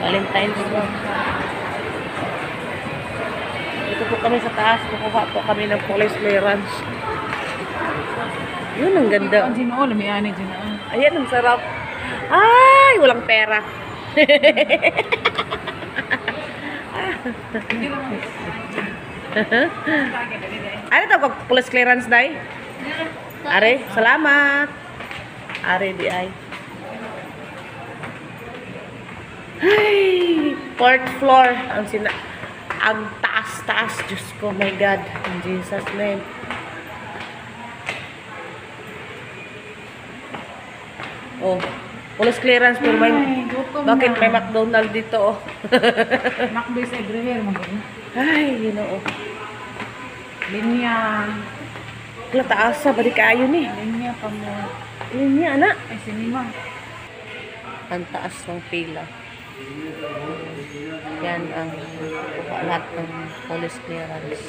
Valentine's mo. Dito po kami sa taas. Kukuha po kami ng police clearance. Yun, ang ganda. Ayan, ang sarap. Ay, walang pera. Ano to? Police clearance, day? Are, salamat. Are, di ay. Ay, fourth floor. Ang taas-taas. Diyos ko, my God. In Jesus' name. Oh, police clearance pero may bakit may McDonald's dito oh. McDonald's everywhere magano. Ay, Ginoo. Linya. Kala taas sa balik kayo ni. Linya pa mo. Linya ana. Ay sinima. Ang taas ng pila. Yan ang lahat ng police clearance.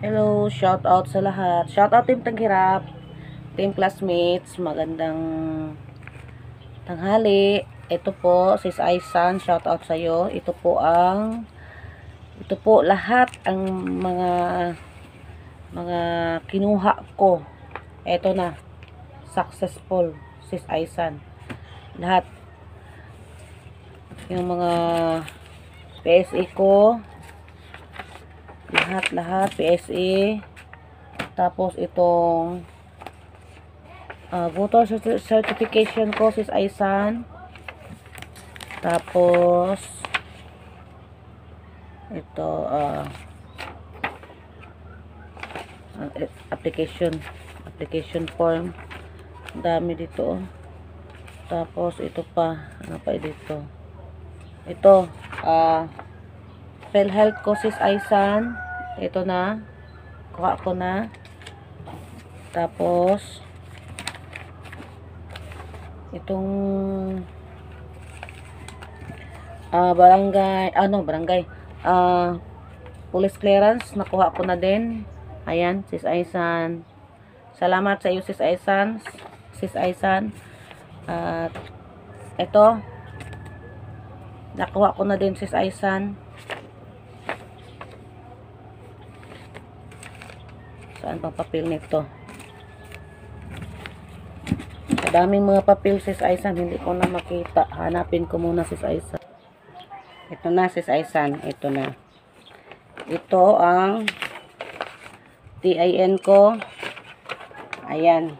Hello, shout out sa lahat. Shout out Team Taghirap, Team Classmates, magandang tanghali. Ito po, Sis Aisan, shout out sa iyo. Ito po lahat ang mga kinuha ko. Ito na, successful, Sis Aisan. Lahat. Yung mga PSA ko, lahat PSA, tapos itong voter certification ko, Sis Aisan, tapos ito application form, dami dito, tapos ito pa, ano pa dito, ito PhilHealth ko, Sis Aisan. Ito na. Kuha ko na. Tapos itong barangay police clearance, nakuha ko na din. Ayan, Sis Aisan. Salamat sa iyo, Sis Aisan. At ito nakuha ko na din, Sis Aisan. Saan pang papel nito? Daming mga papel, Sis Aisan, hindi ko na makita. Hanapin ko muna, Sis Aisan. Ito na, Sis Aisan. Ito na. Ito ang TIN ko. Ayan.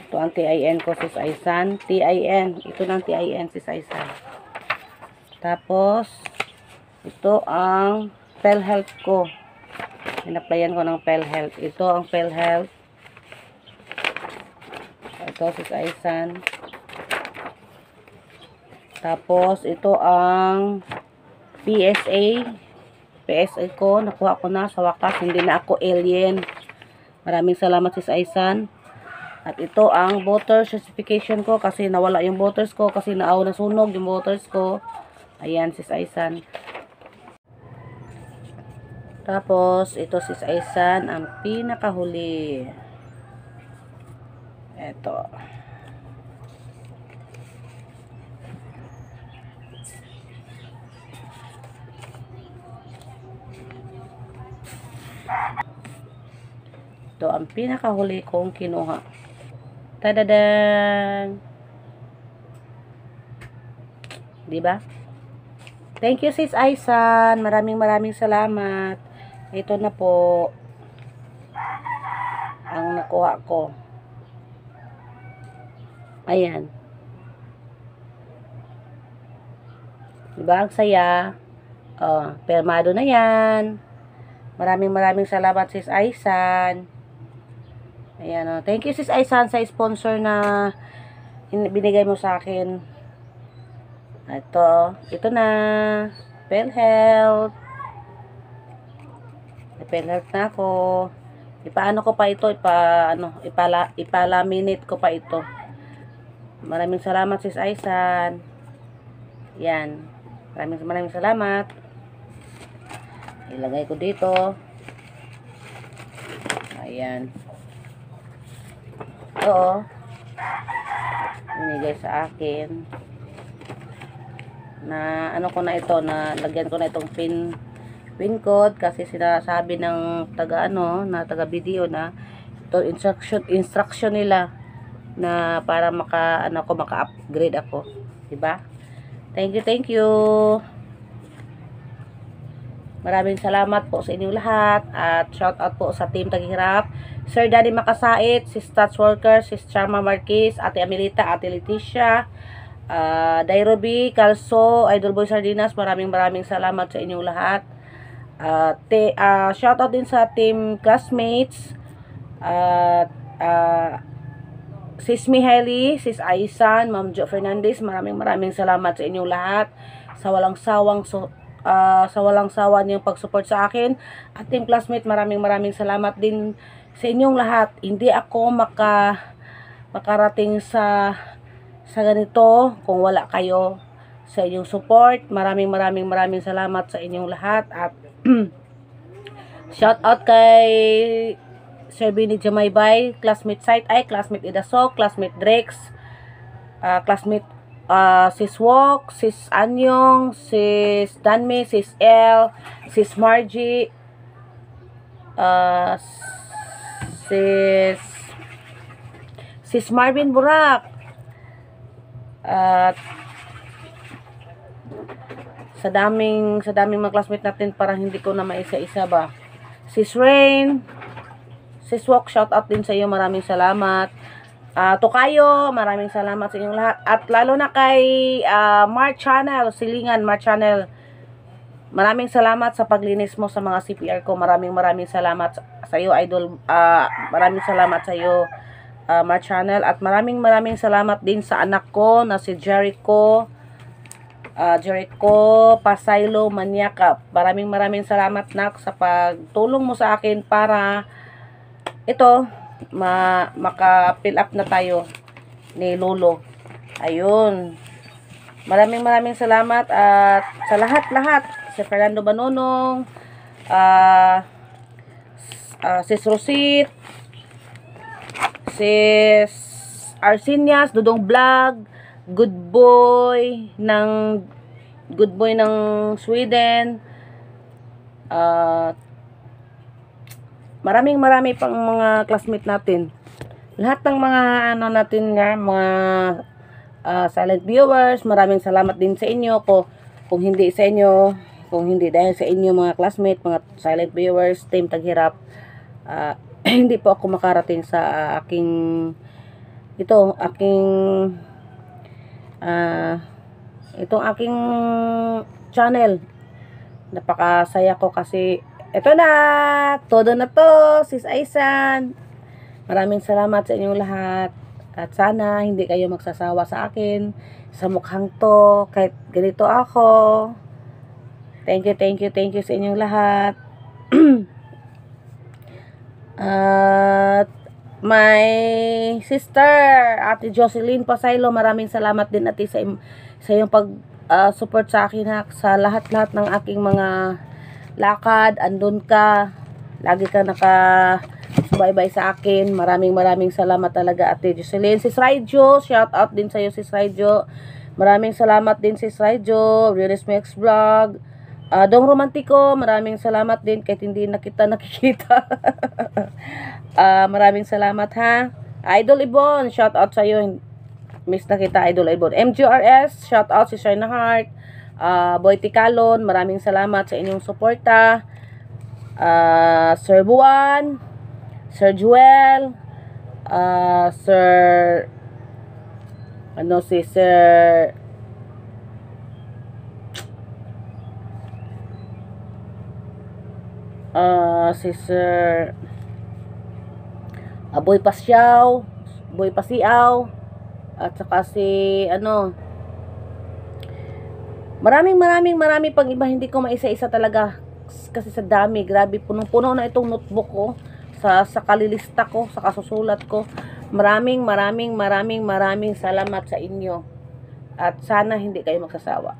Ito ang TIN ko, Sis Aisan. TIN. Ito na ang TIN, Sis Aisan. Tapos, ito ang PhilHealth ko. In-applyan ko ng PhilHealth. Ito ang PhilHealth. Ito, Sis Aisan. Tapos, ito ang PSA. PSA ko. Nakuha ko na sa wakas. Hindi na ako alien. Maraming salamat, Sis Aisan. At ito ang voter certification ko. Kasi nawala yung voters ko. Kasi nasunog yung voters ko. Ayan, Sis Aisan. Tapos, ito, Sis Aisan, ang pinakahuli. Ito. Ito ang pinakahuli kong kinuha. Tadadang! Diba? Thank you, Sis Aisan. Maraming salamat. Ito na po ang nakuha ko. Ayan. Diba? Ang saya. Permado na yan. Maraming salamat, Sis Aisan. Ayan, oh. Thank you, Sis Aisan, sa sponsor na binigay mo sa akin. Ito na. PhilHealth. PhilHealth na ako. Ipaano ko pa ito, ipalaminate ko pa ito. Maraming salamat, Sis Aisan. Yan. Maraming salamat. Ilagay ko dito. Ayan. Oo. Binigay sa akin. Na ano ko na ito, na lagyan ko na itong pin code kasi sinasabi ng taga video na ito instruction nila na para maka-upgrade ako, 'di ba? Thank you. Maraming salamat po sa inyong lahat at shout out po sa team Taghirap, Sir Daddy Makasait, Sis Stats Worker, Sis Charma Marquez, Ate Amelita, Ate Leticia, Dairobi, Calso, Idol Boy Sardinas. Maraming salamat sa inyong lahat. Shout out din sa team Classmates, Sis Mihaly, Sis Aisan, Ma'am Jo Fernandez. Maraming salamat sa inyong lahat sa walang sawa niyong pag-support sa akin. At team Classmate, maraming salamat din sa inyong lahat. Hindi ako makarating sa ganito kung wala kayo sa inyong support. Maraming salamat sa inyong lahat. At shout out kay Sir Bini Jamaybay, Classmate Site ay Classmate Idasok, Classmate Drex, Classmate Sis Wok, Sis Anyong, Sis Danme, Sis El, Sis Margie, Sis Marvin Burak, at sa daming mga classmate natin, parang hindi ko na maisa-isa ba. Sis Rain, Sis Wok, shout out din sa iyo, maraming salamat. Tokayo, maraming salamat sa inyong lahat. At lalo na kay Mar Channel, Silingan Mar Channel. Maraming salamat sa paglinis mo sa mga CPR ko. Maraming salamat sa iyo, Idol. Maraming salamat sa iyo, Mar Channel. At maraming salamat din sa anak ko na si Jericho Pasaylo Maniakap. Maraming salamat, nak, sa pagtulong mo sa akin para ito maka-fill up na tayo ni Lolo. Ayun. Maraming salamat at sa lahat. Si Fernando Banonong, Sis Rosit, Sis Arsenias, Dudong Vlog, Good Boy ng Sweden. Marami pang mga classmate natin. Lahat ng mga natin nga, mga silent viewers, maraming salamat din sa inyo. Kung hindi dahil sa inyo mga classmate, mga silent viewers, team Taghirap, hindi po ako makarating sa aking channel. Napakasaya ko kasi ito na, todo na to, Sis Aisan. Maraming salamat sa inyong lahat. At sana hindi kayo magsasawa sa akin sa mukhang to, kahit ganito ako. Thank you sa inyong lahat. At my sister, Ate Jocelyn Pasaylo, maraming salamat din, ate, sa iyong support sa akin, sa lahat ng aking mga lakad. Andun ka, lagi ka nakasubaybay sa akin. Maraming salamat talaga, Ate Jocelyn. Sis Raijo, shout out din sa iyo, Sis Raijo. Maraming salamat din, Sis Raijo. Realist Mix Vlog, Dong Romantiko, maraming salamat din kahit hindi na kita nakikita. Maraming salamat, ha. Idol Ibon, shout out sa iyo. Miss na kita, Idol Ibon. MGRS, shout out si Shina Heart. Boy Ticalon, maraming salamat sa inyong suporta. Sir Buwan, Sir Joel, Sir Boy Pasyaw, Boy Pasiaw, at saka si marami pang iba, hindi ko maisa-isa talaga kasi sa dami, grabe, punong-puno na itong notebook ko sa kalilista ko, sa kasusulat ko. Maraming salamat sa inyo at sana hindi kayo magsasawa.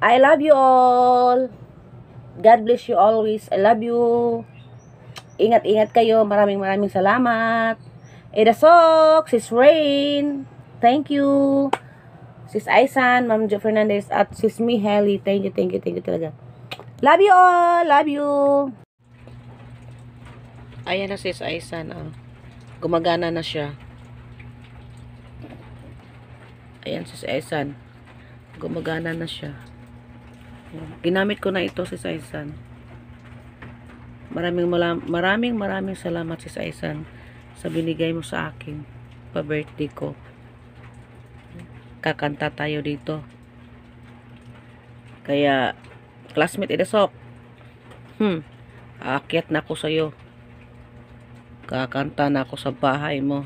I love you all. God bless you always. I love you. Ingat-ingat kayo. Maraming salamat. Edasok, Sis Rain, thank you. Sis Aisan, Ma'am Jo Fernandez, at Sis Miheli, thank you talaga. Love you all. Love you. Ayan na Sis Aisan. Gumagana na siya. Ayan Sis Aisan. Gumagana na siya. Ginamit ko na ito Sis Aisan. Maraming salamat Sis Aisan sa binigay mo sa akin pa-birthday ko. Kakanta tayo dito. Kaya classmate Edesok, aakyat na ako sa'yo. Kakanta na ako sa bahay mo.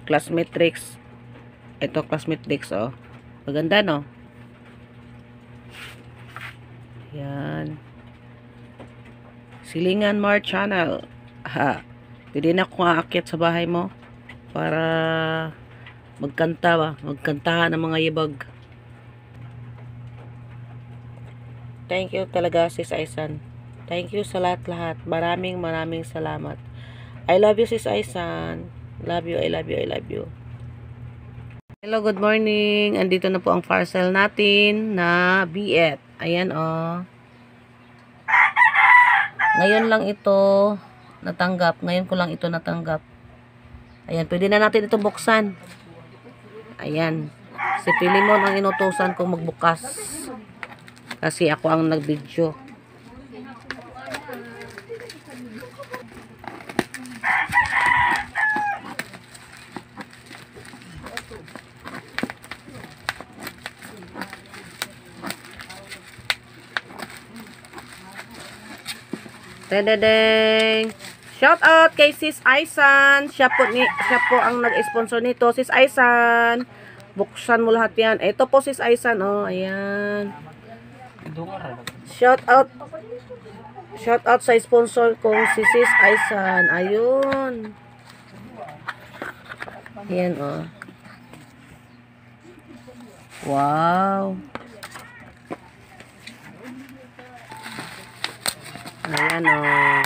Classmate Trix. Ito classmate Trix, oh. Maganda, no? Yan. Silingan Mar Channel. Pwede na akong aakyat sa bahay mo para magkantahan ng mga yabag. Thank you talaga Sis Aisan. Thank you sa lahat. Maraming salamat. I love you Sis Aisan. Love you, I love you. Hello, good morning. Andito na po ang parcel natin na biet. Ayan, oh. Ngayon lang ito natanggap. Ngayon ko lang ito natanggap. Ayan, pwede na natin ito buksan. Ayan. Si Pilimon ang inutusan kong magbukas. Kasi ako ang nag-video. Tadadeng! Shout out kay Sis Aisan. Siya po ang nag-sponsor nito. Sis Aisan, buksan mo lahat yan. Ito po Sis Aisan, oh, ayan. Shout out sa sponsor kong si Sis Aisan. Ayun. Ayan, oh. Wow. Ayan, oh.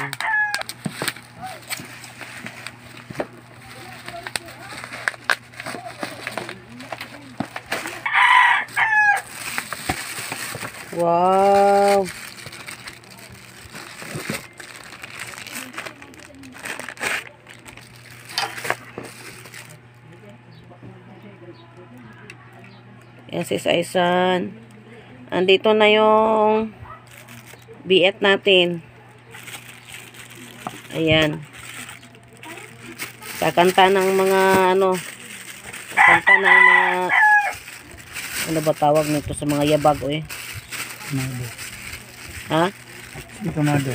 Wow. Yan Sis Aisan. Andito na yung biet natin. Ayan. Kakanta ng mga kakanta ng mga ano ba tawag nito sa mga yabag, eh? Sintonado. Ha? Sintonado.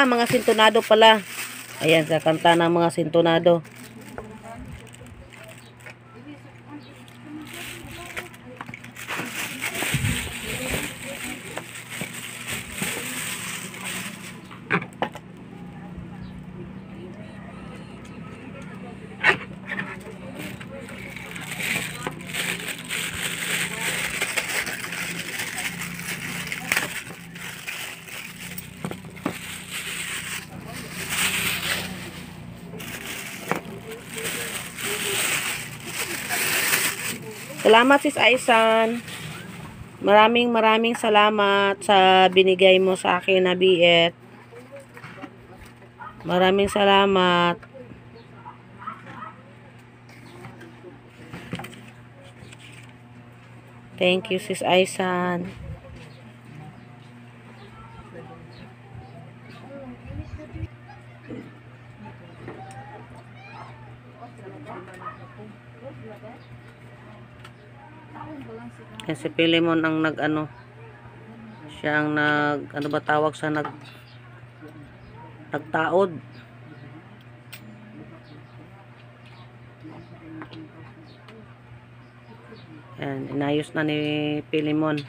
Mga sintonado pala. Ayan, kakanta ng mga sintonado. Salamat Sis Aisan. Maraming salamat sa binigay mo sa akin na biet. Maraming salamat. Thank you Sis Aisan. Kasi Pilimon ang siya ang nagtaod. Ayan, inayos na ni Pilimon.